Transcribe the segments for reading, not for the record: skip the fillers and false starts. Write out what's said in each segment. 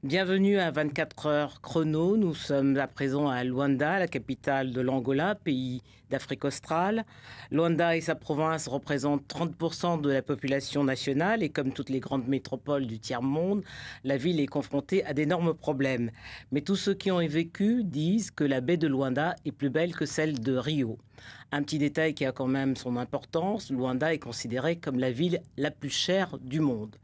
Bienvenue à 24 heures chrono. Nous sommes à présent à Luanda, la capitale de l'Angola, pays d'Afrique australe. Luanda et sa province représentent 30% de la population nationale et comme toutes les grandes métropoles du tiers-monde, la ville est confrontée à d'énormes problèmes. Mais tous ceux qui ont y vécu disent que la baie de Luanda est plus belle que celle de Rio. Un petit détail qui a quand même son importance, Luanda est considérée comme la ville la plus chère du monde.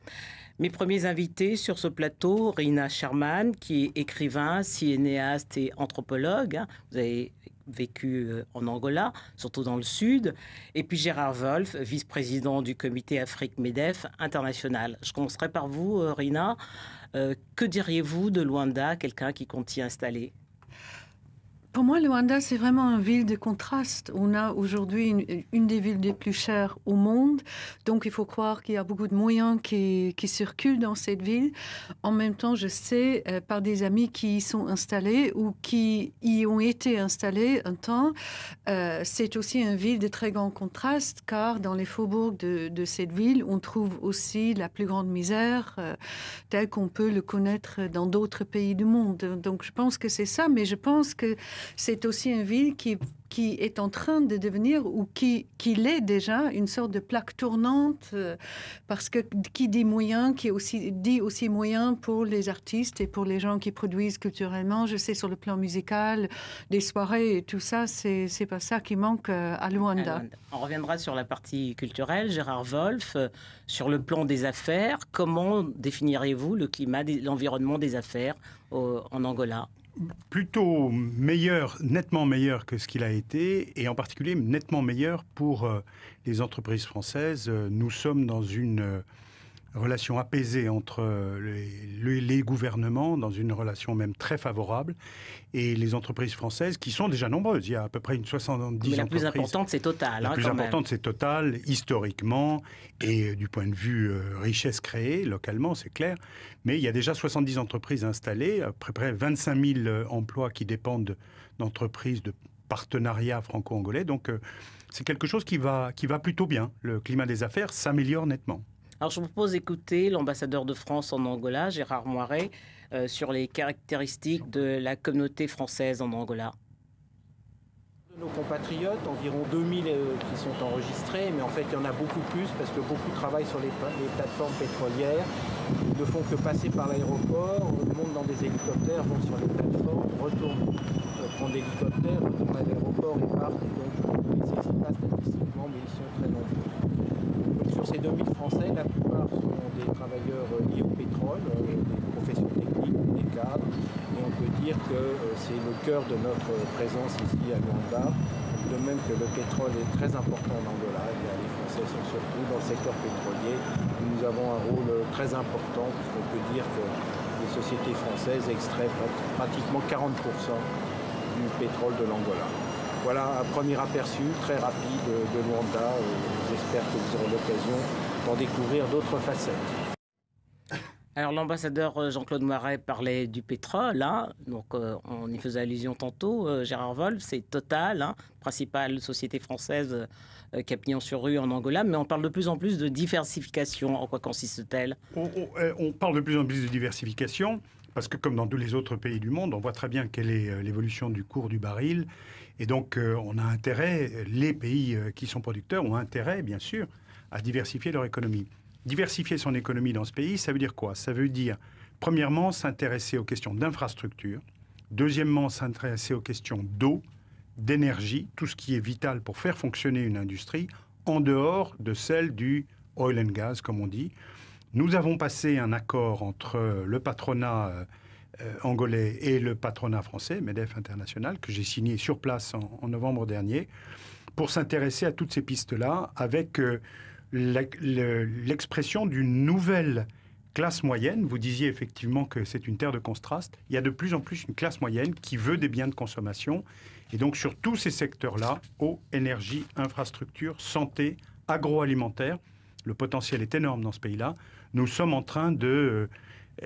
Mes premiers invités sur ce plateau, Rina Sherman, qui est écrivain, cinéaste et anthropologue. Vous avez vécu en Angola, surtout dans le sud. Et puis Gérard Wolf, vice-président du comité Afrique-MEDEF international. Je commencerai par vous, Rina. Que diriez-vous de Luanda, quelqu'un qui compte y installer? Pour moi, Luanda, c'est vraiment une ville de contraste. On a aujourd'hui une des villes les plus chères au monde. Donc, il faut croire qu'il y a beaucoup de moyens qui circulent dans cette ville. En même temps, je sais par des amis qui y sont installés ou qui y ont été installés un temps, c'est aussi une ville de très grand contraste, car dans les faubourgs de cette ville, on trouve aussi la plus grande misère, telle qu'on peut le connaître dans d'autres pays du monde. Donc, je pense que c'est ça, mais je pense que c'est aussi une ville qui est en train de devenir, ou qui l'est déjà, une sorte de plaque tournante, parce que qui dit moyen, dit aussi moyen pour les artistes et pour les gens qui produisent culturellement. Je sais, sur le plan musical, des soirées et tout ça, c'est pas ça qui manque à Luanda. On reviendra sur la partie culturelle. Gérard Wolf, sur le plan des affaires, comment définiriez-vous le climat, l'environnement des affaires en Angola? Plutôt meilleur, nettement meilleur que ce qu'il a été, et en particulier nettement meilleur pour les entreprises françaises. Nous sommes dans une relation apaisée entre les gouvernements, dans une relation même très favorable, et les entreprises françaises, qui sont déjà nombreuses. Il y a à peu près une 70 entreprises. Mais la plus importante, c'est Total. La plus importante, c'est Total, historiquement, et du point de vue richesse créée, localement, c'est clair. Mais il y a déjà 70 entreprises installées, à peu près 25 000 emplois qui dépendent d'entreprises, de partenariats franco-angolais. Donc, c'est quelque chose qui va plutôt bien. Le climat des affaires s'améliore nettement. Alors, je vous propose d'écouter l'ambassadeur de France en Angola, Gérard Moiret, sur les caractéristiques de la communauté française en Angola. Nos compatriotes, environ 2000 qui sont enregistrés, mais en fait il y en a beaucoup plus parce que beaucoup travaillent sur les plateformes pétrolières. Ils ne font que passer par l'aéroport, montent dans des hélicoptères, vont sur les plateformes, retournent prendre l'hélicoptère, retournent à l'aéroport et partent. Et donc je ne les cite pas statistiquement, mais ils sont très nombreux. Donc, sur ces 2000 Français, la plupart sont des travailleurs liés au pétrole, des professions techniques, des cadres. Et on peut dire que c'est le cœur de notre présence ici à Luanda. De même que le pétrole est très important en Angola, les Français sont surtout dans le secteur pétrolier. Nous avons un rôle très important, puisqu'on peut dire que les sociétés françaises extraient pratiquement 40% du pétrole de l'Angola. Voilà un premier aperçu très rapide de Luanda. J'espère que vous aurez l'occasion d'en découvrir d'autres facettes. Alors l'ambassadeur Jean-Claude Moiret parlait du pétrole, hein, donc on y faisait allusion tantôt. Gérard Wolf, c'est Total, hein, principale société française qui a pignon sur rue en Angola, mais on parle de plus en plus de diversification. En quoi consiste-t-elle? On parle de plus en plus de diversification, parce que comme dans tous les autres pays du monde, on voit très bien quelle est l'évolution du cours du baril. Et donc on a intérêt, les pays qui sont producteurs ont intérêt, bien sûr, à diversifier leur économie. Diversifier son économie dans ce pays, ça veut dire quoi? Ça veut dire, premièrement, s'intéresser aux questions d'infrastructure. Deuxièmement, s'intéresser aux questions d'eau, d'énergie, tout ce qui est vital pour faire fonctionner une industrie, en dehors de celle du oil and gas, comme on dit. Nous avons passé un accord entre le patronat angolais et le patronat français, MEDEF International, que j'ai signé sur place en novembre dernier, pour s'intéresser à toutes ces pistes-là, avec l'expression d'une nouvelle classe moyenne. Vous disiez effectivement que c'est une terre de contraste. Il y a de plus en plus une classe moyenne qui veut des biens de consommation. Et donc sur tous ces secteurs-là, eau, énergie, infrastructure, santé, agroalimentaire, le potentiel est énorme dans ce pays-là. Nous sommes en train de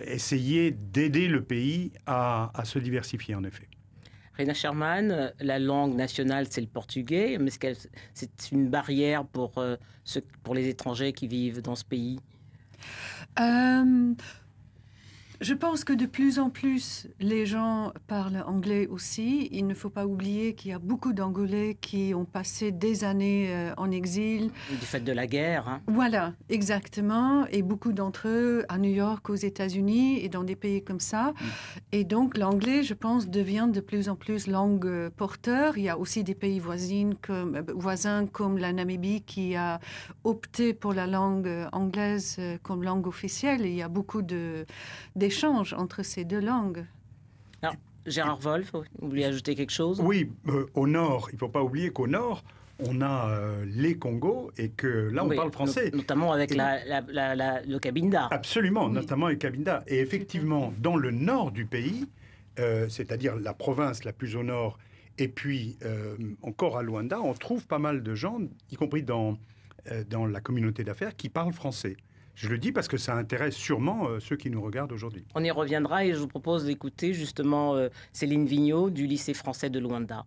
essayer d'aider le pays à se diversifier, en effet. Rina Sherman, la langue nationale, c'est le portugais, mais c'est une barrière pour les étrangers qui vivent dans ce pays? Je pense que de plus en plus, les gens parlent anglais aussi. Il ne faut pas oublier qu'il y a beaucoup d'Angolais qui ont passé des années en exil. Du fait de la guerre, hein. Voilà, exactement. Et beaucoup d'entre eux à New York, aux États-Unis et dans des pays comme ça. Et donc, l'anglais, je pense, devient de plus en plus langue porteur. Il y a aussi des pays voisins comme la Namibie qui a opté pour la langue anglaise comme langue officielle. Et il y a beaucoup d'échanges entre ces deux langues. Alors, Gérard Wolf, vous voulez ajouter quelque chose? Oui, au nord, il ne faut pas oublier qu'au nord, on a les Congos et que là, on parle français. Notamment avec le Cabinda. Absolument, notamment avec Cabinda. Et effectivement, dans le nord du pays, c'est-à-dire la province la plus au nord, et puis encore à Luanda, on trouve pas mal de gens, y compris dans la communauté d'affaires, qui parlent français. Je le dis parce que ça intéresse sûrement ceux qui nous regardent aujourd'hui. On y reviendra et je vous propose d'écouter justement Céline Vigneault du lycée français de Luanda.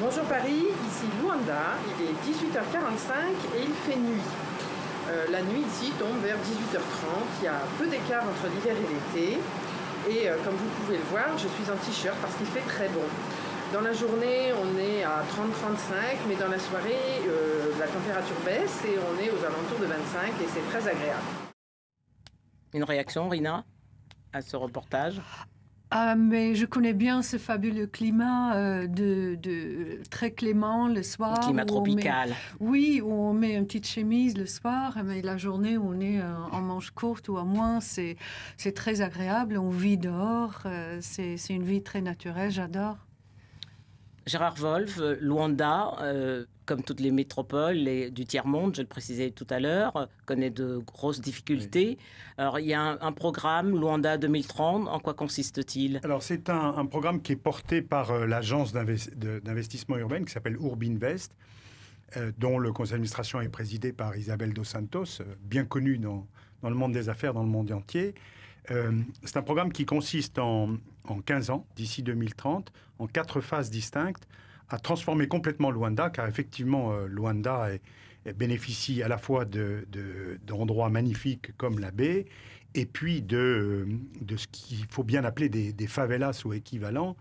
Bonjour Paris, ici Luanda, il est 18h45 et il fait nuit. La nuit ici tombe vers 18h30, il y a peu d'écart entre l'hiver et l'été. Et comme vous pouvez le voir, je suis en t-shirt parce qu'il fait très bon. Dans la journée, on est à 30-35, mais dans la soirée, la température baisse et on est aux alentours de 25 et c'est très agréable. Une réaction, Rina, à ce reportage? Mais je connais bien ce fabuleux climat très clément le soir. Le climat tropical. Oui, où on met une petite chemise le soir, mais la journée où on est en manche courte ou à moins, c'est très agréable. On vit dehors, c'est une vie très naturelle, j'adore. Gérard Wolf, Luanda, comme toutes les métropoles du tiers-monde, je le précisais tout à l'heure, connaît de grosses difficultés. Oui. Alors, il y a un programme, Luanda 2030. En quoi consiste-t-il? Alors, c'est un programme qui est porté par l'agence d'investissement urbain qui s'appelle Urbinvest, dont le conseil d'administration est présidé par Isabel dos Santos, bien connue dans le monde des affaires, dans le monde entier. C'est un programme qui consiste en 15 ans, d'ici 2030, en 4 phases distinctes, à transformer complètement Luanda, car effectivement, Luanda bénéficie à la fois d'endroits magnifiques comme la baie, et puis de ce qu'il faut bien appeler des favelas ou équivalents,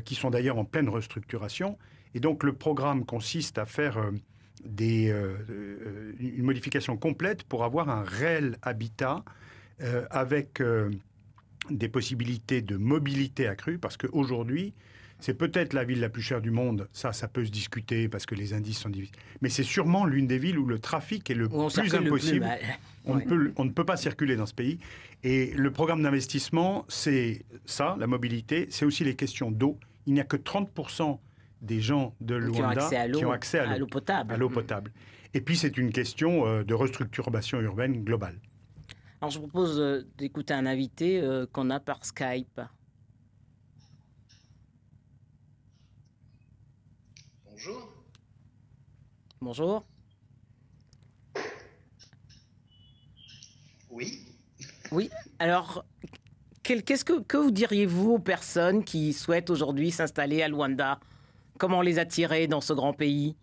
qui sont d'ailleurs en pleine restructuration. Et donc, le programme consiste à faire une modification complète pour avoir un réel habitat avec des possibilités de mobilité accrue, parce qu'aujourd'hui, c'est peut-être la ville la plus chère du monde, ça peut se discuter parce que les indices sont difficiles, mais c'est sûrement l'une des villes où le trafic est le plus impossible. On ne peut pas circuler dans ce pays. Et le programme d'investissement, c'est ça, la mobilité, c'est aussi les questions d'eau. Il n'y a que 30% des gens de Luanda qui ont accès à l'eau potable. Et puis, c'est une question de restructuration urbaine globale. Alors, je vous propose d'écouter un invité qu'on a par Skype. Bonjour. Bonjour. Oui. Oui. Alors, que vous diriez-vous aux personnes qui souhaitent aujourd'hui s'installer à Luanda? Comment les attirer dans ce grand pays?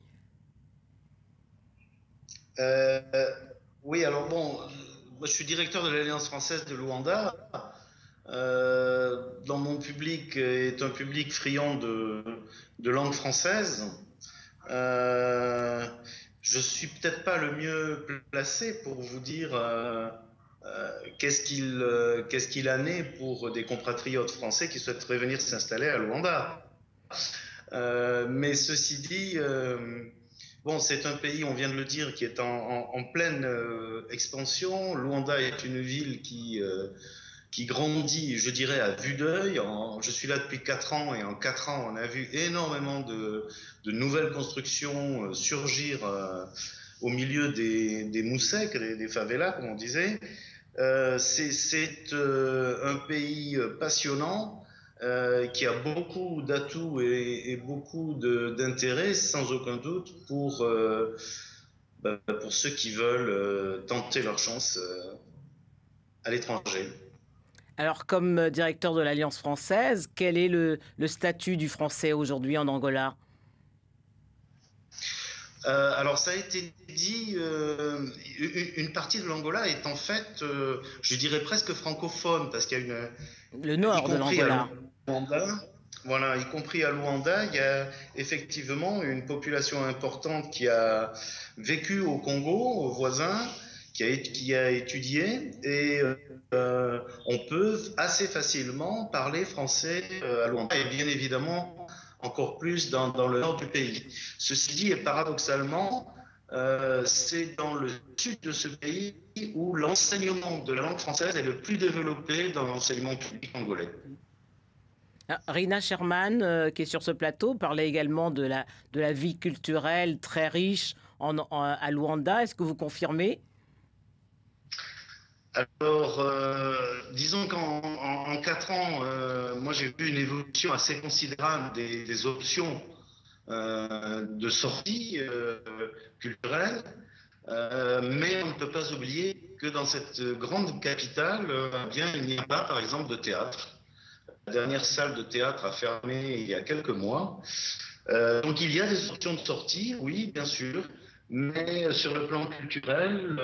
Oui, alors bon... Moi, je suis directeur de l'Alliance française de Luanda. Dans mon public est un public friand de langue française. Je suis peut-être pas le mieux placé pour vous dire qu'est-ce qu'il en est pour des compatriotes français qui souhaiteraient venir s'installer à Luanda. Mais ceci dit... Bon, c'est un pays, on vient de le dire, qui est en pleine expansion. Luanda est une ville qui grandit, je dirais, à vue d'œil. Je suis là depuis 4 ans et en 4 ans, on a vu énormément de nouvelles constructions surgir au milieu des moussèques, des favelas, comme on disait. C'est un pays passionnant. Qui a beaucoup d'atouts et beaucoup d'intérêt, sans aucun doute, pour ceux qui veulent tenter leur chance à l'étranger. Alors, comme directeur de l'Alliance française, quel est le statut du français aujourd'hui en Angola? Alors ça a été dit, une partie de l'Angola est en fait, je dirais presque francophone, parce qu'il y a Le y nord de compris à l'Angola. Luanda, voilà, y compris à Luanda, il y a effectivement une population importante qui a vécu au Congo, au voisin, qui a étudié, et on peut assez facilement parler français à Luanda, et bien évidemment encore plus dans le nord du pays. Ceci dit, et paradoxalement, c'est dans le sud de ce pays où l'enseignement de la langue française est le plus développé dans l'enseignement public angolais. Rina Sherman, qui est sur ce plateau, parlait également de la vie culturelle très riche à Luanda. Est-ce que vous confirmez? Alors, disons qu'en 4 ans, moi j'ai vu une évolution assez considérable des options de sortie culturelle, mais on ne peut pas oublier que dans cette grande capitale, bien, il n'y a pas, par exemple, de théâtre. La dernière salle de théâtre a fermé il y a quelques mois. Donc il y a des options de sortie, oui, bien sûr, mais sur le plan culturel,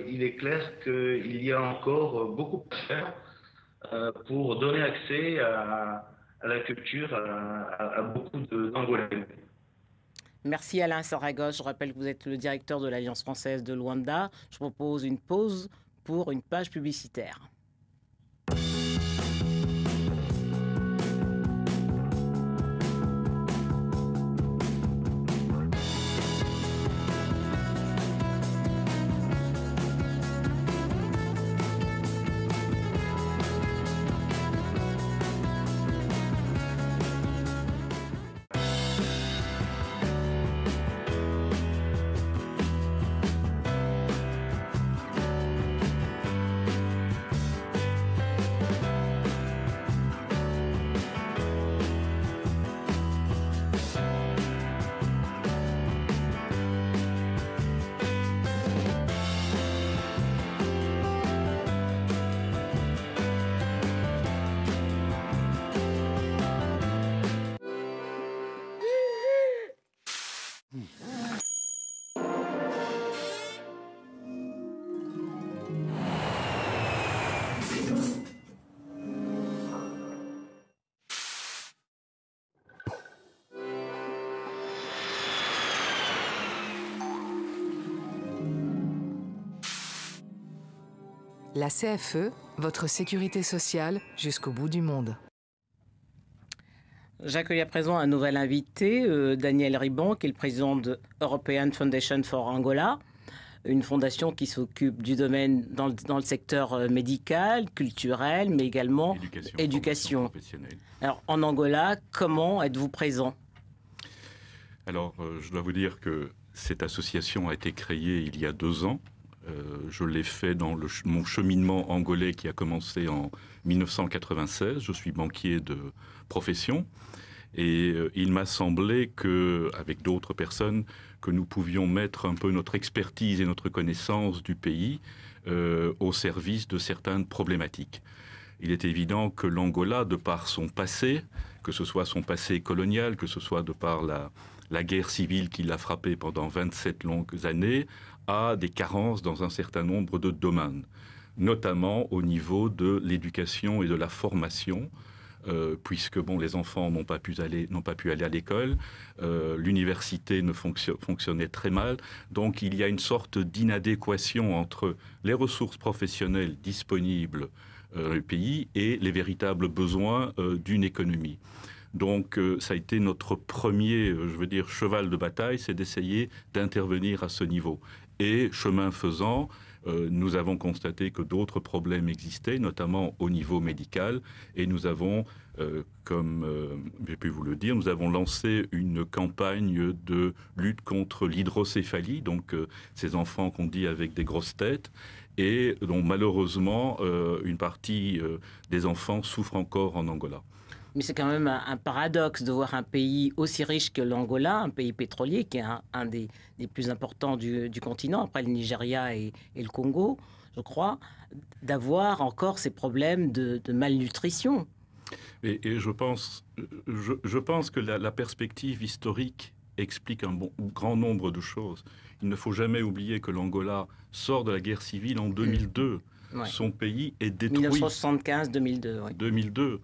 il est clair qu'il y a encore beaucoup à faire pour donner accès à la culture à beaucoup d'Angolais. Merci Alain Saragos. Je rappelle que vous êtes le directeur de l'Alliance française de Luanda. Je propose une pause pour une page publicitaire. La CFE, votre sécurité sociale jusqu'au bout du monde. J'accueille à présent un nouvel invité, Daniel Riban, qui est le président de European Foundation for Angola, une fondation qui s'occupe du domaine dans le secteur médical, culturel, mais également éducation professionnelle. Alors, en Angola, comment êtes-vous présent? Alors, je dois vous dire que cette association a été créée il y a 2 ans. Je l'ai fait dans mon cheminement angolais qui a commencé en 1996. Je suis banquier de profession et il m'a semblé qu'avec d'autres personnes, que nous pouvions mettre un peu notre expertise et notre connaissance du pays au service de certaines problématiques. Il est évident que l'Angola, de par son passé, que ce soit son passé colonial, que ce soit de par la guerre civile qui l'a frappé pendant 27 longues années, a des carences dans un certain nombre de domaines, notamment au niveau de l'éducation et de la formation, puisque les enfants n'ont pas pu aller à l'école, l'université ne fonctionnait très mal, donc il y a une sorte d'inadéquation entre les ressources professionnelles disponibles dans le pays et les véritables besoins d'une économie. Donc ça a été notre premier, cheval de bataille, c'est d'essayer d'intervenir à ce niveau. Et chemin faisant, nous avons constaté que d'autres problèmes existaient, notamment au niveau médical, et nous avons, comme j'ai pu vous le dire, nous avons lancé une campagne de lutte contre l'hydrocéphalie, donc ces enfants qu'on dit avec des grosses têtes, et dont malheureusement une partie des enfants souffrent encore en Angola. Mais c'est quand même un paradoxe de voir un pays aussi riche que l'Angola, un pays pétrolier qui est un des plus importants du continent, après le Nigeria et le Congo, je crois, d'avoir encore ces problèmes de malnutrition. Et je pense que la perspective historique explique un grand nombre de choses. Il ne faut jamais oublier que l'Angola sort de la guerre civile en 2002. Ouais. Son pays est détruit. 1975-2002. Ouais. 2002.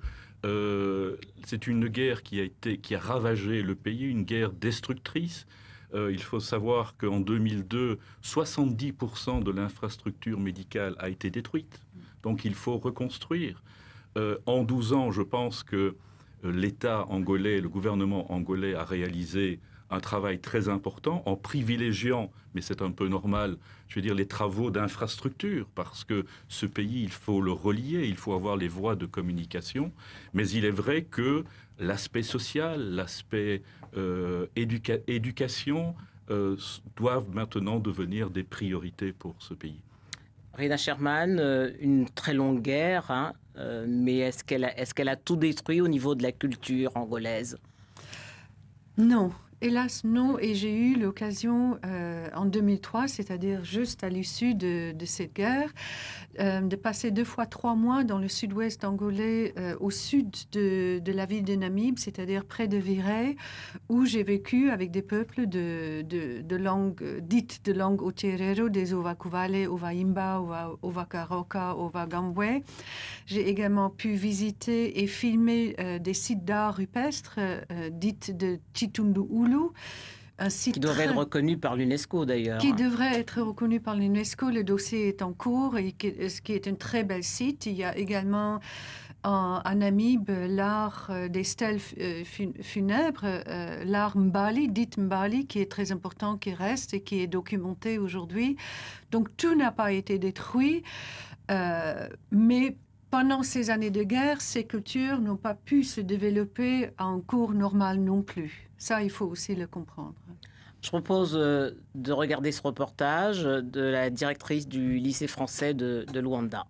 C'est une guerre qui a ravagé le pays, une guerre destructrice. Il faut savoir qu'en 2002, 70% de l'infrastructure médicale a été détruite. Donc il faut reconstruire. En 12 ans, je pense que l'État angolais, le gouvernement angolais a réalisé un travail très important en privilégiant, mais c'est un peu normal, je veux dire, les travaux d'infrastructure, parce que ce pays, il faut le relier, il faut avoir les voies de communication. Mais il est vrai que l'aspect social, l'aspect éducation doivent maintenant devenir des priorités pour ce pays. Rina Sherman, une très longue guerre, hein, mais est-ce qu'elle a tout détruit au niveau de la culture angolaise? Non. Hélas, non. Et j'ai eu l'occasion en 2003, c'est-à-dire juste à l'issue de cette guerre, de passer 2 fois 3 mois dans le sud-ouest angolais, au sud de la ville de Namibe, c'est-à-dire près de Viré, où j'ai vécu avec des peuples de langue dite de langue Oterero, des Ovakuvale, Ovaimba, Ovakaroka, Ovagambwe. J'ai également pu visiter et filmer des sites d'art rupestre dites de Chitundu Ulu. Un site qui devrait être reconnu par l'UNESCO d'ailleurs. Qui devrait être reconnu par l'UNESCO. Le dossier est en cours et ce qui est un très bel site. Il y a également à Namibe l'art des stèles funèbres, l'art Mbali, dit Mbali, qui est très important, qui reste et qui est documenté aujourd'hui. Donc tout n'a pas été détruit, mais pendant ces années de guerre, ces cultures n'ont pas pu se développer en cours normal non plus. Ça, il faut aussi le comprendre. Je propose de regarder ce reportage de la directrice du lycée français de Luanda.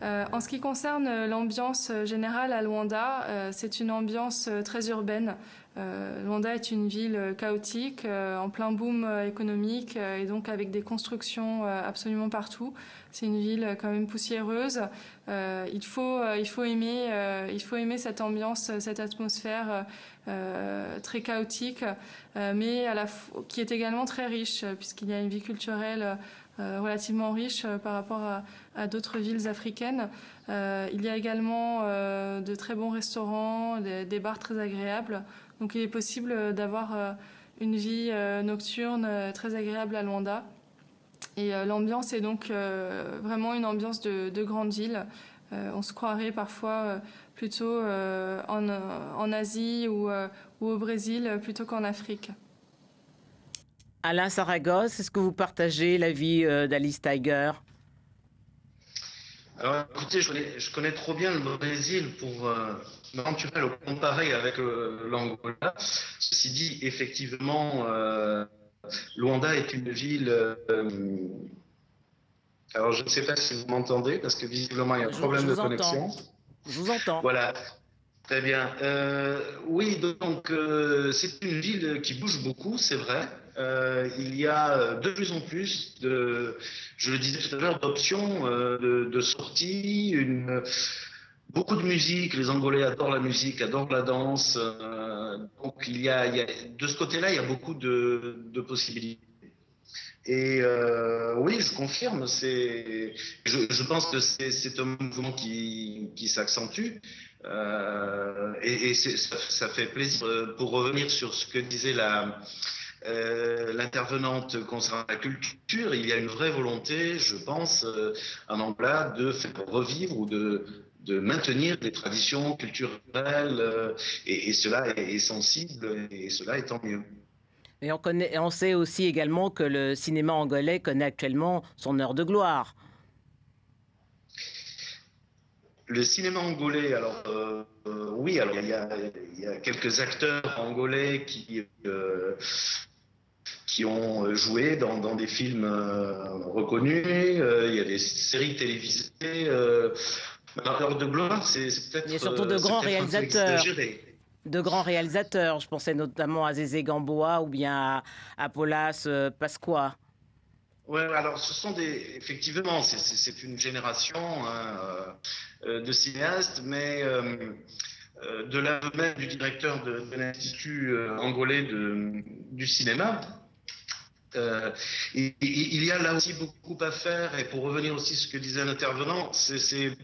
En ce qui concerne l'ambiance générale à Luanda, c'est une ambiance très urbaine. Luanda est une ville chaotique, en plein boom économique et donc avec des constructions absolument partout. C'est une ville quand même poussiéreuse. Il faut aimer cette ambiance, cette atmosphère très chaotique, mais qui est également très riche puisqu'il y a une vie culturelle relativement riche par rapport à d'autres villes africaines. Il y a également de très bons restaurants, des bars très agréables. Donc il est possible d'avoir une vie nocturne très agréable à Luanda. Et l'ambiance est donc vraiment une ambiance de grande ville. On se croirait parfois plutôt en Asie ou au Brésil plutôt qu'en Afrique. Alain Saragosse, est-ce que vous partagez l'avis d'Alice Tiger? Alors écoutez, je connais trop bien le Brésil pour m'aventurer à le comparer avec l'Angola. Ceci dit, effectivement, Luanda est une ville... alors je ne sais pas si vous m'entendez, parce que visiblement il y a un problème de connexion. Je vous entends. Voilà. Très bien. Oui, donc c'est une ville qui bouge beaucoup, c'est vrai. Il y a de plus en plus je le disais tout à l'heure, d'options de sorties, beaucoup de musique. Les Angolais adorent la musique, adorent la danse. Donc il y a de ce côté-là, il y a beaucoup de possibilités. Et oui, je confirme. Je pense que c'est un mouvement qui s'accentue. Et ça fait plaisir. Pour revenir sur ce que disait l'intervenante concernant la culture, il y a une vraie volonté, je pense, en Angola, de faire revivre ou de maintenir des traditions culturelles, et cela est sensible, et cela est tant mieux. Et on sait aussi également que le cinéma angolais connaît actuellement son heure de gloire. Le cinéma angolais, alors oui, alors il y a quelques acteurs angolais qui ont joué dans des films reconnus. Il y a des séries télévisées. L'heure de gloire, c'est peut-être. Il y a surtout de grands réalisateurs. De grands réalisateurs. Je pensais notamment à Zézé Gamboa ou bien à Paulas Pasqua. Oui, alors ce sont effectivement, c'est une génération de cinéastes, mais de l'aveu même du directeur de l'Institut angolais du cinéma. Il y a là aussi beaucoup à faire, et pour revenir aussi à ce que disait l'intervenant, c'est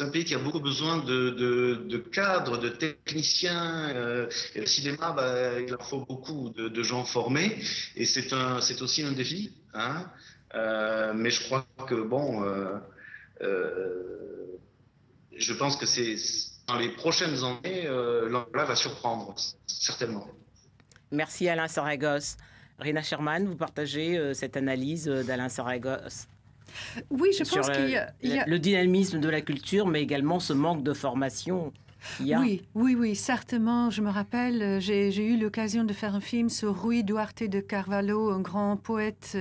un pays qui a beaucoup besoin de cadres, de techniciens, et le cinéma, il en faut beaucoup de gens formés, et c'est aussi un défi, hein. Mais je crois que je pense que dans les prochaines années, l'Angola va surprendre, certainement. Merci Alain Saragosse. Rina Sherman, vous partagez cette analyse d'Alain Saragosse? Oui, je pense qu'il y a... le dynamisme de la culture, mais également ce manque de formation qu'il y a. Oui, certainement. Je me rappelle, j'ai eu l'occasion de faire un film sur Rui Duarte de Carvalho, un grand poète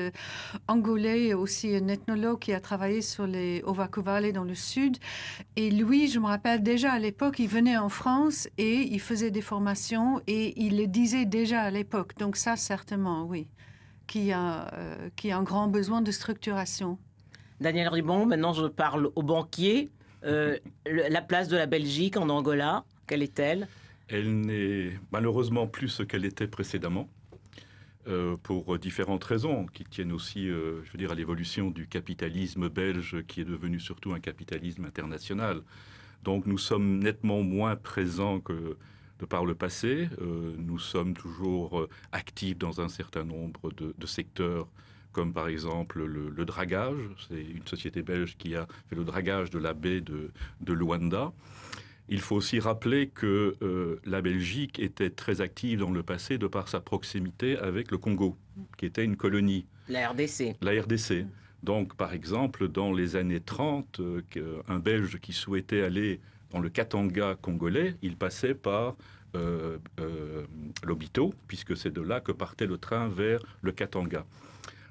angolais, aussi un ethnologue qui a travaillé sur les Ovako Valley dans le sud. Et lui, je me rappelle déjà à l'époque, il venait en France et il faisait des formations et il le disait déjà à l'époque. Donc ça, certainement, oui, qui a un grand besoin de structuration. Daniel Ribon, maintenant je parle aux banquiers. La place de la Belgique en Angola, quelle est-elle? Elle n'est malheureusement plus ce qu'elle était précédemment, pour différentes raisons qui tiennent aussi, je veux dire, à l'évolution du capitalisme belge qui est devenu surtout un capitalisme international. Donc nous sommes nettement moins présents que de par le passé. Nous sommes toujours actifs dans un certain nombre de secteurs, comme par exemple le dragage. C'est une société belge qui a fait le dragage de la baie de Luanda. Il faut aussi rappeler que la Belgique était très active dans le passé de par sa proximité avec le Congo, qui était une colonie. La RDC. La RDC. Donc, par exemple, dans les années 30, un Belge qui souhaitait aller dans le Katanga congolais, il passait par Lobito, puisque c'est de là que partait le train vers le Katanga.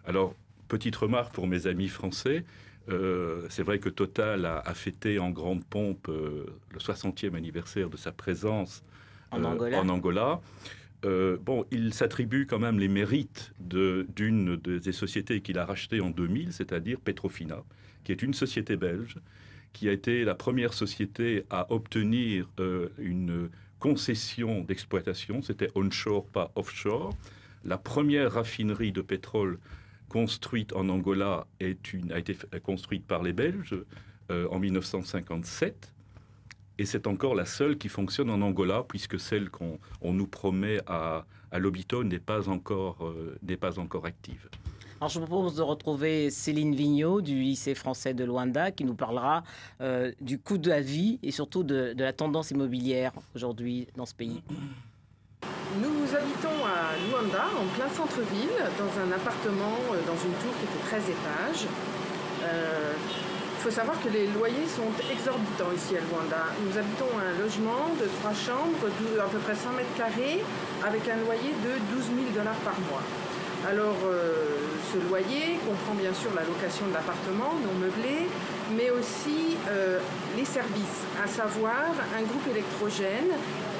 Alors, petite remarque pour mes amis français, c'est vrai que Total a fêté en grande pompe le 60e anniversaire de sa présence en Angola. Il s'attribue quand même les mérites d'une des sociétés qu'il a rachetées en 2000, c'est-à-dire Petrofina, qui est une société belge, qui a été la première société à obtenir une concession d'exploitation, c'était onshore, pas offshore. La première raffinerie de pétrole construite en Angola a été construite par les Belges en 1957. Et c'est encore la seule qui fonctionne en Angola, puisque celle qu'on nous promet à Lobito n'est pas encore active. Alors, je vous propose de retrouver Céline Vigneault du lycée français de Luanda, qui nous parlera du coût de la vie et surtout de la tendance immobilière aujourd'hui dans ce pays. Nous habitons à Luanda, en plein centre-ville, dans un appartement, dans une tour qui fait 13 étages. Il faut savoir que les loyers sont exorbitants ici à Luanda. Nous habitons un logement de 3 chambres, à peu près 100 mètres carrés, avec un loyer de 12 000 $ par mois. Alors, ce loyer comprend bien sûr la location de l'appartement non meublé, mais aussi les services, à savoir un groupe électrogène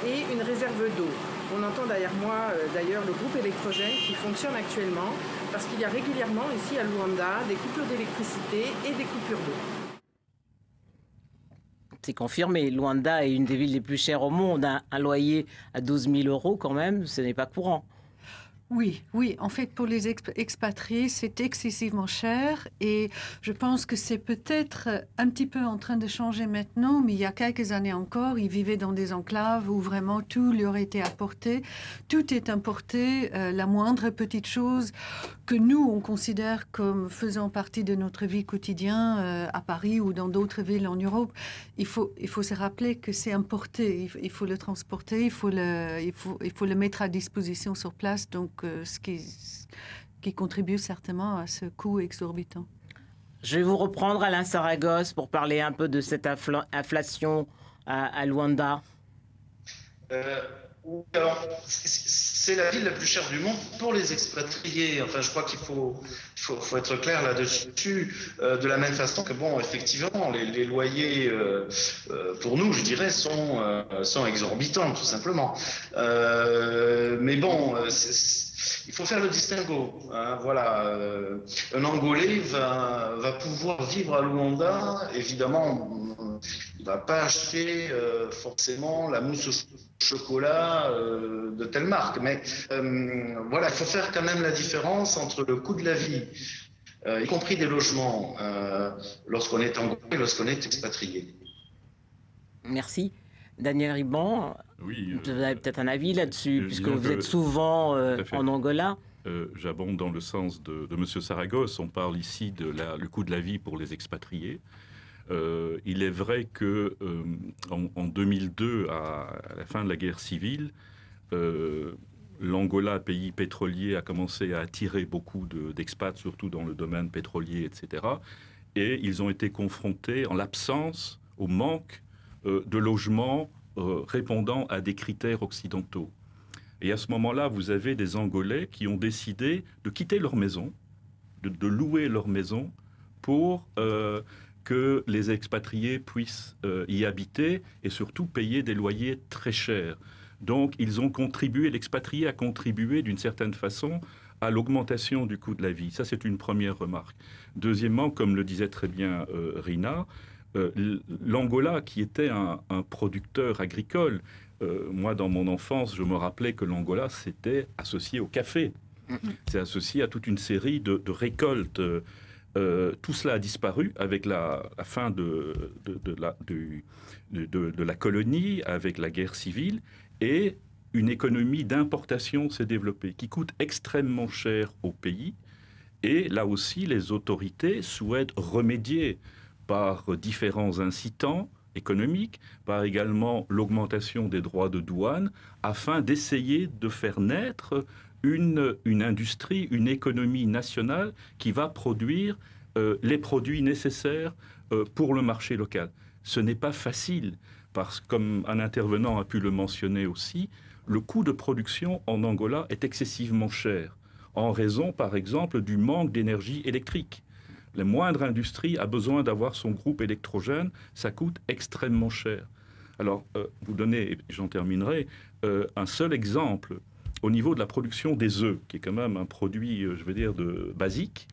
et une réserve d'eau. On entend derrière moi d'ailleurs le groupe électrogène qui fonctionne actuellement parce qu'il y a régulièrement ici à Luanda des coupures d'électricité et des coupures d'eau. C'est confirmé, Luanda est une des villes les plus chères au monde. Un loyer à 12 000 € quand même, ce n'est pas courant. Oui. En fait, pour les expatriés, c'est excessivement cher et je pense que c'est peut-être un petit peu en train de changer maintenant, mais il y a quelques années encore, ils vivaient dans des enclaves où vraiment tout leur était apporté. Tout est importé, la moindre petite chose que nous, on considère comme faisant partie de notre vie quotidienne à Paris ou dans d'autres villes en Europe. Il faut se rappeler que c'est importé, il faut le transporter, il faut le mettre à disposition sur place. Donc, ce qui contribue certainement à ce coût exorbitant. Je vais vous reprendre Alain Saragosse pour parler un peu de cette inflation à Luanda. Alors, c'est la ville la plus chère du monde pour les expatriés. Enfin, je crois qu'il faut être clair là-dessus. De la même façon que, effectivement, les loyers, pour nous, je dirais, sont exorbitants, tout simplement. Mais bon, il faut faire le distinguo. Hein, voilà. Un Angolais va pouvoir vivre à Luanda. Évidemment, ne va pas acheter forcément la mousse au chocolat de telle marque. Mais voilà, il faut faire quand même la différence entre le coût de la vie, y compris des logements, lorsqu'on est Angolais et lorsqu'on est expatrié. Merci. Daniel Riban, oui, vous avez peut-être un avis là-dessus, puisque vous êtes souvent en Angola. J'abonde dans le sens de M. Saragosse. On parle ici le coût de la vie pour les expatriés. Il est vrai que en 2002, à la fin de la guerre civile, l'Angola, pays pétrolier, a commencé à attirer beaucoup d'expats, surtout dans le domaine pétrolier, etc. Et ils ont été confrontés, en l'absence, au manque de logements répondant à des critères occidentaux. Et à ce moment-là, vous avez des Angolais qui ont décidé de quitter leur maison, de louer leur maison pour que les expatriés puissent y habiter et surtout payer des loyers très chers. Donc, ils ont contribué, l'expatrié a contribué d'une certaine façon à l'augmentation du coût de la vie. Ça, c'est une première remarque. Deuxièmement, comme le disait très bien Rina, l'Angola, qui était un producteur agricole, moi, dans mon enfance, je me rappelais que l'Angola, c'était associé au café. C'est associé à toute une série de récoltes. Tout cela a disparu avec la fin de la colonie, avec la guerre civile, et une économie d'importation s'est développée, qui coûte extrêmement cher au pays. Et là aussi, les autorités souhaitent remédier par différents incitants économiques, par également l'augmentation des droits de douane, afin d'essayer de faire naître une industrie, une économie nationale qui va produire les produits nécessaires pour le marché local. Ce n'est pas facile, parce que, comme un intervenant a pu le mentionner aussi, le coût de production en Angola est excessivement cher, en raison, par exemple, du manque d'énergie électrique. La moindre industrie a besoin d'avoir son groupe électrogène, ça coûte extrêmement cher. Alors, vous donnez, et j'en terminerai, un seul exemple au niveau de la production des œufs, qui est quand même un produit, je veux dire, basique.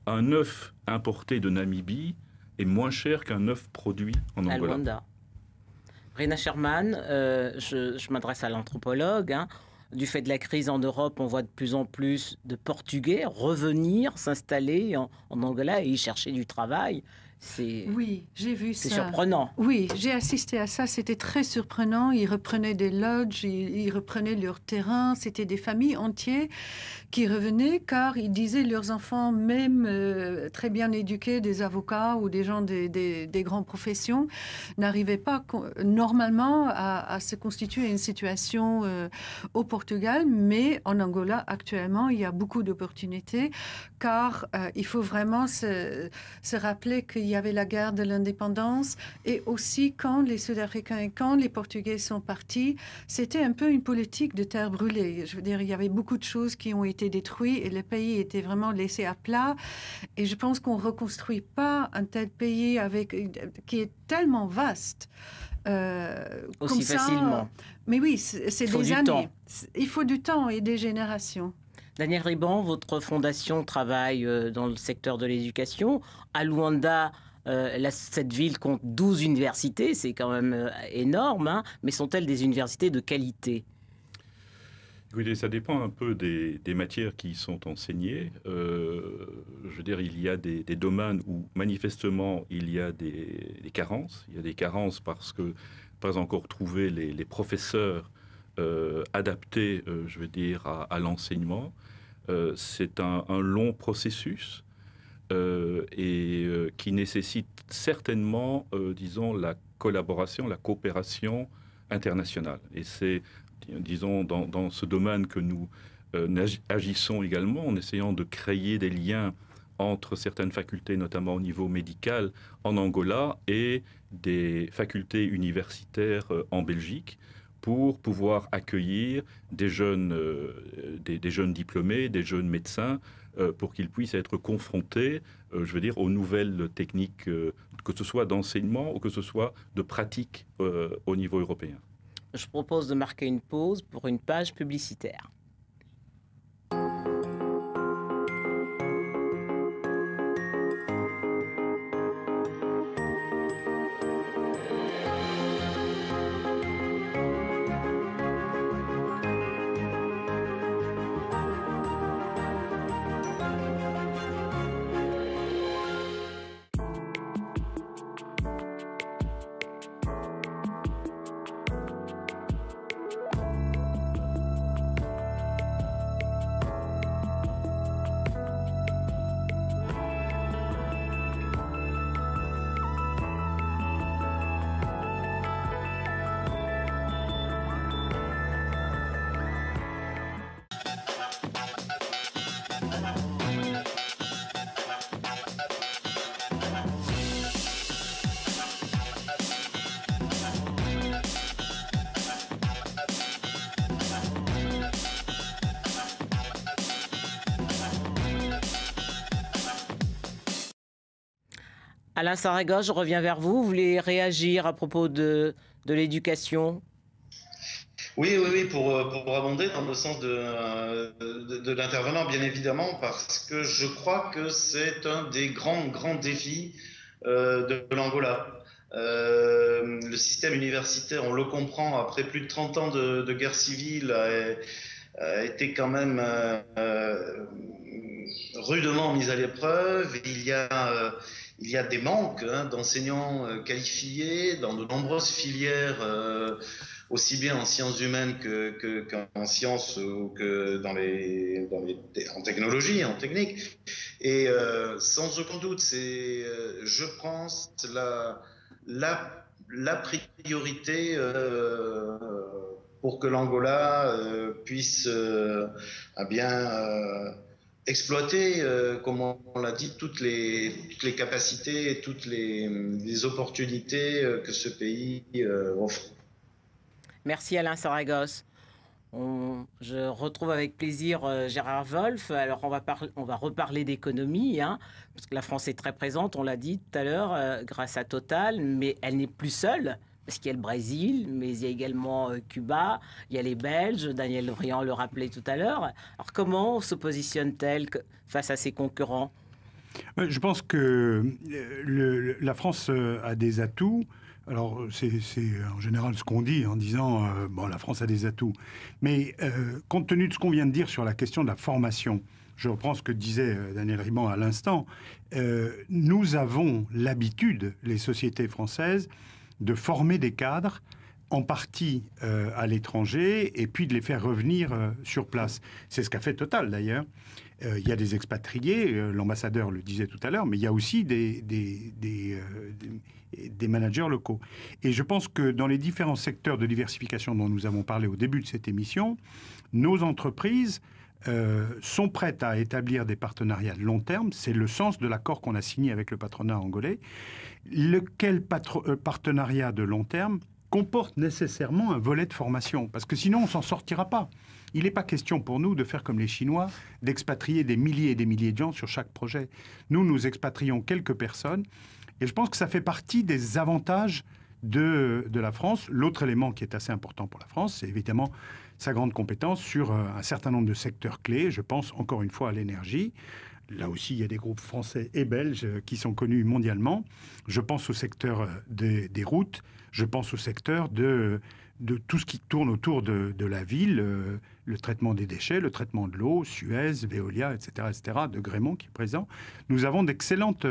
Un œuf importé de Namibie est moins cher qu'un œuf produit en Angola. À Luanda. Rina Sherman, je m'adresse à l'anthropologue. Du fait de la crise en Europe, on voit de plus en plus de Portugais revenir, s'installer en Angola et y chercher du travail. Oui, j'ai vu ça. C'est surprenant. Oui, j'ai assisté à ça. C'était très surprenant. Ils reprenaient des lodges, ils reprenaient leur terrain. C'était des familles entières qui revenaient car ils disaient leurs enfants, même très bien éduqués, des avocats ou des gens des grandes professions, n'arrivaient pas normalement à se constituer une situation au Portugal. Mais en Angola, actuellement, il y a beaucoup d'opportunités car il faut vraiment se rappeler qu'il y avait la guerre de l'indépendance et aussi quand les Sud-Africains et quand les Portugais sont partis, c'était un peu une politique de terre brûlée. Je veux dire, il y avait beaucoup de choses qui ont été détruites et le pays était vraiment laissé à plat. Et je pense qu'on ne reconstruit pas un tel pays qui est tellement vaste. Aussi comme facilement. Mais oui, c'est des années. Il faut du temps et des générations. Daniel Riban, votre fondation travaille dans le secteur de l'éducation. À Luanda, cette ville compte 12 universités, c'est quand même énorme, mais sont-elles des universités de qualité ? Écoutez, ça dépend un peu des matières qui y sont enseignées. Je veux dire, il y a des domaines où manifestement il y a des carences. Il y a des carences parce que pas encore trouvé les professeurs adaptés, je veux dire, à l'enseignement. C'est un long processus qui nécessite certainement, disons, la collaboration, la coopération internationale. Et c'est, disons, dans ce domaine que nous agissons également, en essayant de créer des liens entre certaines facultés, notamment au niveau médical en Angola, et des facultés universitaires en Belgique, pour pouvoir accueillir des jeunes diplômés, des jeunes médecins, pour qu'ils puissent être confrontés, je veux dire, aux nouvelles techniques, que ce soit d'enseignement ou que ce soit de pratique au niveau européen. Je propose de marquer une pause pour une page publicitaire. Alain Saragosse, je reviens vers vous. Vous voulez réagir à propos de l'éducation? Oui, pour abonder dans le sens de l'intervenant, bien évidemment, parce que je crois que c'est un des grands défis de l'Angola. Le système universitaire, on le comprend, après plus de 30 ans de guerre civile, a été quand même rudement mis à l'épreuve. Il y a des manques d'enseignants qualifiés dans de nombreuses filières, aussi bien en sciences humaines qu'en sciences ou que en technologie, en technique. Et sans aucun doute, c'est, je pense, la priorité pour que l'Angola puisse exploiter, comme on l'a dit, toutes les capacités et toutes les opportunités que ce pays offre. Merci Alain Saragosse. Je retrouve avec plaisir Gérard Wolf. Alors on va reparler d'économie, parce que la France est très présente, on l'a dit tout à l'heure, grâce à Total, mais elle n'est plus seule, parce qu'il y a le Brésil, mais il y a également Cuba, il y a les Belges, Daniel Briand le rappelait tout à l'heure. Alors comment se positionne-t-elle face à ses concurrents? Je pense que la France a des atouts. Alors, c'est en général ce qu'on dit en disant bon, la France a des atouts. Mais compte tenu de ce qu'on vient de dire sur la question de la formation, je reprends ce que disait Daniel Riban à l'instant, nous avons l'habitude, les sociétés françaises, de former des cadres, en partie à l'étranger, et puis de les faire revenir sur place. C'est ce qu'a fait Total, d'ailleurs. Il y a des expatriés, l'ambassadeur le disait tout à l'heure, mais il y a aussi des managers locaux. Et je pense que dans les différents secteurs de diversification dont nous avons parlé au début de cette émission, nos entreprises sont prêtes à établir des partenariats de long terme. C'est le sens de l'accord qu'on a signé avec le patronat angolais. Lequel partenariat de long terme comporte nécessairement un volet de formation, parce que sinon on s'en sortira pas. Il n'est pas question pour nous de faire comme les Chinois, d'expatrier des milliers et des milliers de gens sur chaque projet. Nous expatrions quelques personnes, et je pense que ça fait partie des avantages de la France. L'autre élément qui est assez important pour la France, c'est évidemment sa grande compétence sur un certain nombre de secteurs clés. Je pense encore une fois à l'énergie. Là aussi, il y a des groupes français et belges qui sont connus mondialement. Je pense au secteur des routes, je pense au secteur de tout ce qui tourne autour de la ville, le traitement des déchets, le traitement de l'eau, Suez, Veolia, etc., de Grémont qui est présent. Nous avons d'excellentes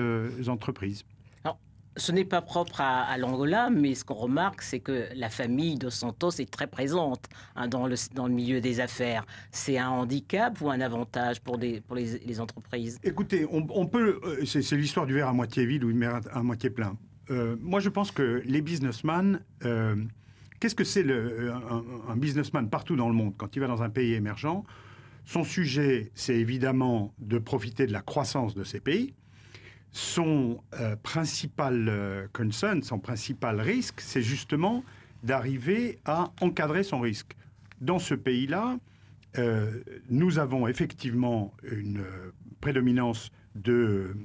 entreprises. Alors, ce n'est pas propre à l'Angola, mais ce qu'on remarque, c'est que la famille Dos Santos est très présente dans le milieu des affaires. C'est un handicap ou un avantage pour les entreprises? Écoutez, on peut... c'est l'histoire du verre à moitié vide ou du verre à moitié plein. Moi, je pense que les businessmen... qu'est-ce que c'est un businessman partout dans le monde quand il va dans un pays émergent? Son sujet, c'est évidemment de profiter de la croissance de ces pays. Son principal concern, son principal risque, c'est justement d'arriver à encadrer son risque. Dans ce pays-là, nous avons effectivement une prédominance de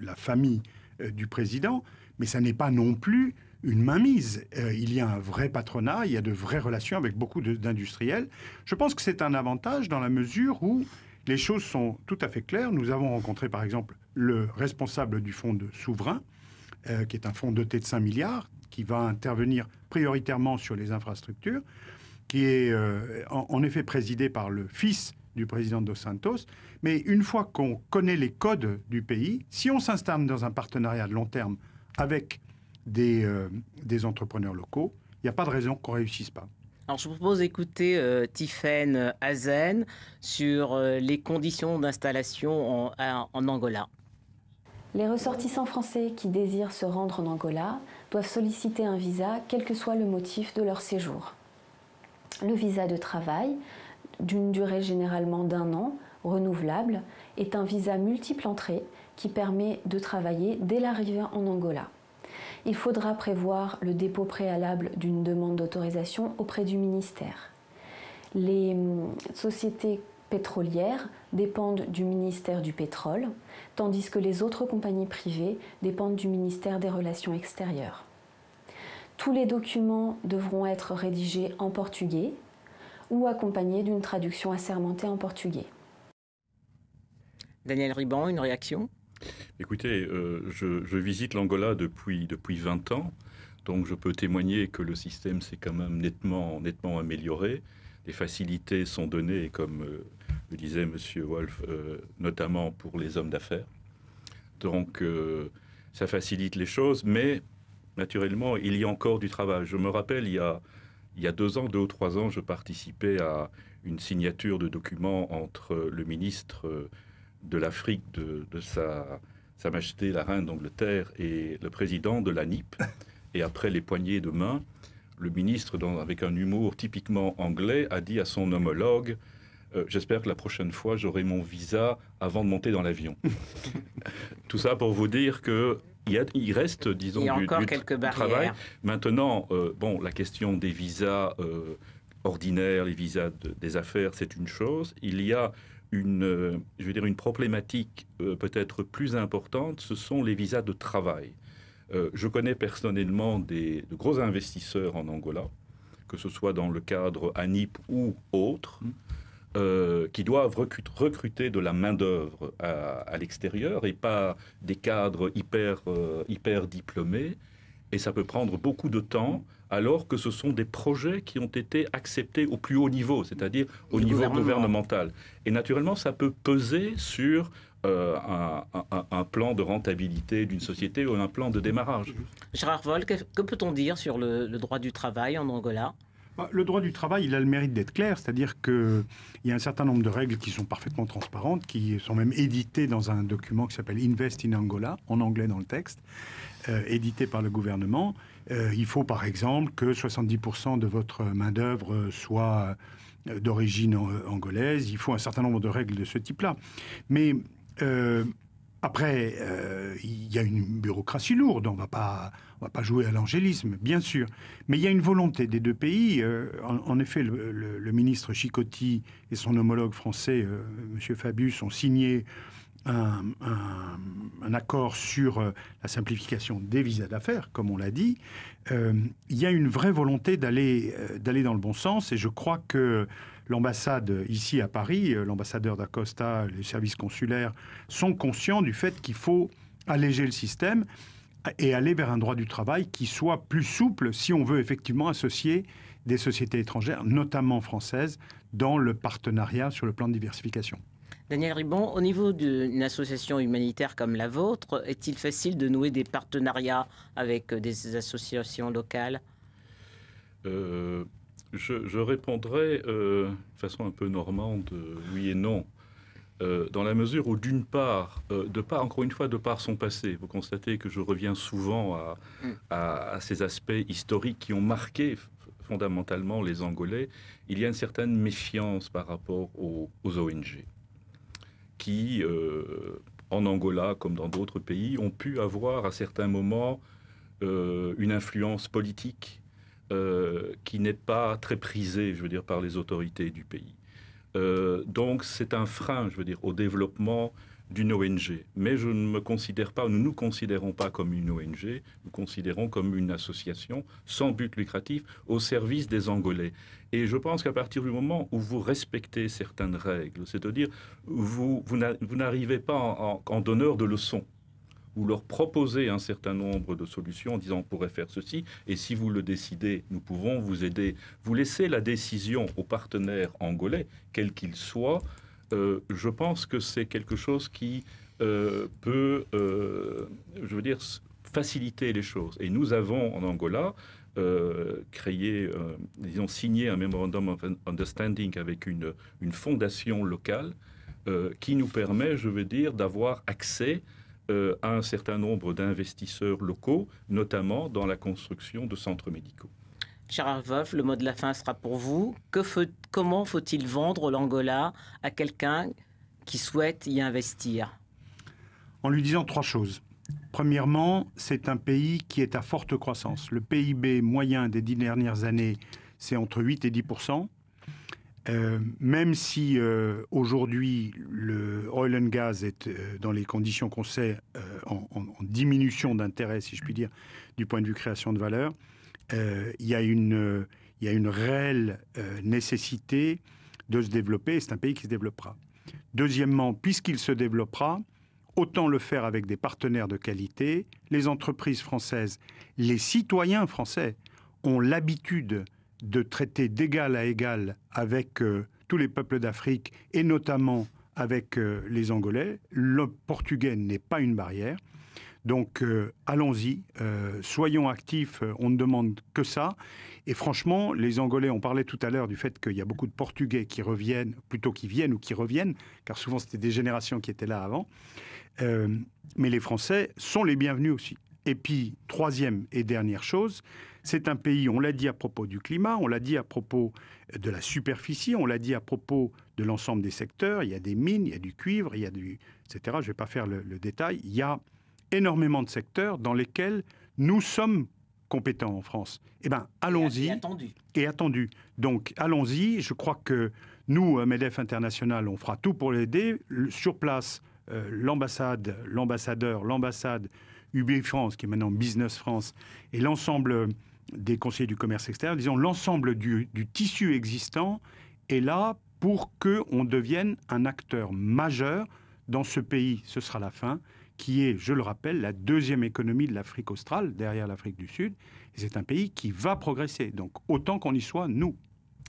la famille du président, mais ça n'est pas non plus une mainmise. Il y a un vrai patronat, il y a de vraies relations avec beaucoup d'industriels. Je pense que c'est un avantage dans la mesure où les choses sont tout à fait claires. Nous avons rencontré par exemple le responsable du fonds souverain, qui est un fonds doté de 5 milliards, qui va intervenir prioritairement sur les infrastructures, qui est en effet présidé par le fils du président Dos Santos. Mais une fois qu'on connaît les codes du pays, si on s'installe dans un partenariat de long terme avec des entrepreneurs locaux, il n'y a pas de raison qu'on ne réussisse pas. Alors, je vous propose d'écouter Tiffaine Hazen sur les conditions d'installation en Angola. Les ressortissants français qui désirent se rendre en Angola doivent solliciter un visa, quel que soit le motif de leur séjour. Le visa de travail, d'une durée généralement d'1 an, renouvelable, est un visa multiple entrée qui permet de travailler dès l'arrivée en Angola. Il faudra prévoir le dépôt préalable d'une demande d'autorisation auprès du ministère. Les sociétés pétrolières dépendent du ministère du Pétrole, tandis que les autres compagnies privées dépendent du ministère des Relations extérieures. Tous les documents devront être rédigés en portugais ou accompagnés d'une traduction assermentée en portugais. Daniel Riban, une réaction ? Écoutez, je visite l'Angola depuis 20 ans, donc je peux témoigner que le système s'est quand même nettement amélioré. Les facilités sont données, comme le disait M. Wolf, notamment pour les hommes d'affaires. Donc ça facilite les choses, mais naturellement, il y a encore du travail. Je me rappelle, il y a 2 ou 3 ans, je participais à une signature de documents entre le ministre de l'Afrique de Sa Majesté la Reine d'Angleterre et le président de la NIP. Et après les poignées de main, le ministre, avec un humour typiquement anglais, a dit à son homologue « J'espère que la prochaine fois, j'aurai mon visa avant de monter dans l'avion. » Tout ça pour vous dire qu'il reste, disons, du travail. Maintenant, la question des visas ordinaires, les visas des affaires, c'est une chose. Il y a une problématique peut-être plus importante, ce sont les visas de travail. Je connais personnellement de gros investisseurs en Angola, que ce soit dans le cadre ANIP ou autre, qui doivent recruter de la main-d'œuvre à l'extérieur et pas des cadres hyper diplômés. Et ça peut prendre beaucoup de temps, alors que ce sont des projets qui ont été acceptés au plus haut niveau, c'est-à-dire au niveau gouvernemental. Et naturellement, ça peut peser sur un plan de rentabilité d'une société ou un plan de démarrage. Gérard Wohl, que peut-on dire sur le droit du travail en Angola ? Le droit du travail, il a le mérite d'être clair, c'est-à-dire qu'il y a un certain nombre de règles qui sont parfaitement transparentes, qui sont même éditées dans un document qui s'appelle Invest in Angola, en anglais dans le texte, édité par le gouvernement. Il faut par exemple que 70% de votre main-d'œuvre soit d'origine angolaise. Il faut un certain nombre de règles de ce type-là. Mais après, il y a une bureaucratie lourde. On va pas jouer à l'angélisme, bien sûr. Mais il y a une volonté des 2 pays. En effet, le ministre Chicotti et son homologue français, M. Fabius, ont signé un accord sur la simplification des visas d'affaires, comme on l'a dit. Il y a une vraie volonté d'aller dans le bon sens, et je crois que l'ambassade ici à Paris, l'ambassadeur d'Acosta, les services consulaires sont conscients du fait qu'il faut alléger le système et aller vers un droit du travail qui soit plus souple si on veut effectivement associer des sociétés étrangères, notamment françaises, dans le partenariat sur le plan de diversification. Daniel Riban, au niveau d'une association humanitaire comme la vôtre, est-il facile de nouer des partenariats avec des associations locales ? Je répondrai de façon un peu normande, oui et non. Dans la mesure où, d'une part, encore une fois, de par son passé, vous constatez que je reviens souvent à ces aspects historiques qui ont marqué fondamentalement les Angolais, il y a une certaine méfiance par rapport aux ONG. Qui, en Angola, comme dans d'autres pays, ont pu avoir à certains moments une influence politique qui n'est pas très prisée, je veux dire, par les autorités du pays. Donc c'est un frein, je veux dire, au développement d'une ONG. Mais je ne me considère pas, nous ne nous considérons pas comme une ONG, nous considérons comme une association sans but lucratif au service des Angolais. Et je pense qu'à partir du moment où vous respectez certaines règles, c'est-à-dire vous n'arrivez pas en donneur de leçons, vous leur proposez un certain nombre de solutions en disant on pourrait faire ceci, et si vous le décidez, nous pouvons vous aider. Vous laissez la décision aux partenaires angolais, quels qu'ils soient. Je pense que c'est quelque chose qui peut, je veux dire, faciliter les choses. Et nous avons en Angola signé un Memorandum of Understanding avec une fondation locale qui nous permet, je veux dire, d'avoir accès à un certain nombre d'investisseurs locaux, notamment dans la construction de centres médicaux. Gérard Wolf, le mot de la fin sera pour vous. Comment faut-il vendre l'Angola à quelqu'un qui souhaite y investir ? En lui disant 3 choses. Premièrement, c'est un pays qui est à forte croissance. Le PIB moyen des 10 dernières années, c'est entre 8 et 10%. Même si aujourd'hui le oil and gas est dans les conditions qu'on sait en diminution d'intérêt, si je puis dire, du point de vue création de valeur, il y a une réelle nécessité de se développer, et c'est un pays qui se développera. Deuxièmement, puisqu'il se développera, autant le faire avec des partenaires de qualité. Les entreprises françaises, les citoyens français ont l'habitude de traiter d'égal à égal avec tous les peuples d'Afrique et notamment avec les Angolais. Le portugais n'est pas une barrière. Donc allons-y, soyons actifs, on ne demande que ça. Et franchement, les Angolais, on parlait tout à l'heure du fait qu'il y a beaucoup de Portugais qui reviennent, plutôt qui viennent ou qui reviennent, car souvent c'était des générations qui étaient là avant. Mais les Français sont les bienvenus aussi. Et puis, troisième et dernière chose, c'est un pays, on l'a dit à propos du climat, on l'a dit à propos de la superficie, on l'a dit à propos de l'ensemble des secteurs. Il y a des mines, il y a du cuivre, il y a du... etc. Je ne vais pas faire le détail. Il y a énormément de secteurs dans lesquels nous sommes compétents en France. Eh bien, allons-y. Et attendu. Donc, allons-y. Je crois que nous, MEDEF International, on fera tout pour l'aider. Sur place, l'ambassade, l'ambassade UB France, qui est maintenant Business France, et l'ensemble des conseillers du commerce extérieur, disons l'ensemble du tissu existant est là pour qu'on devienne un acteur majeur dans ce pays, ce sera la fin, qui est, je le rappelle, la deuxième économie de l'Afrique australe, derrière l'Afrique du Sud. Et c'est un pays qui va progresser. Donc, autant qu'on y soit, nous.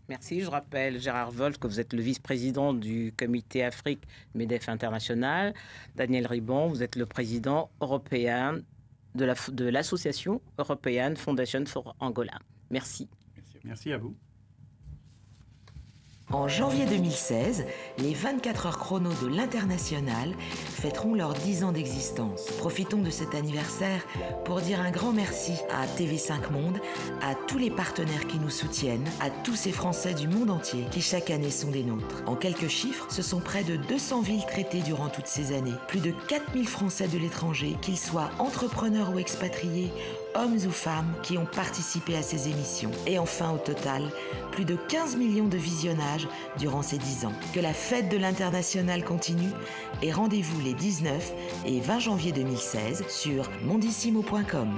Merci. Je rappelle, Gérard Wolf, que vous êtes le vice-président du comité Afrique MEDEF International. Daniel Ribon, vous êtes le président européen de l'association européenne Foundation for Angola. Merci. Merci à vous. En janvier 2016, les 24 heures chrono de l'International fêteront leurs 10 ans d'existence. Profitons de cet anniversaire pour dire un grand merci à TV5 Monde, à tous les partenaires qui nous soutiennent, à tous ces Français du monde entier qui chaque année sont des nôtres. En quelques chiffres, ce sont près de 200 villes traitées durant toutes ces années. Plus de 4000 Français de l'étranger, qu'ils soient entrepreneurs ou expatriés, hommes ou femmes qui ont participé à ces émissions. Et enfin, au total, plus de 15 millions de visionnages durant ces 10 ans. Que la fête de l'International continue et rendez-vous les 19 et 20 janvier 2016 sur mondissimo.com.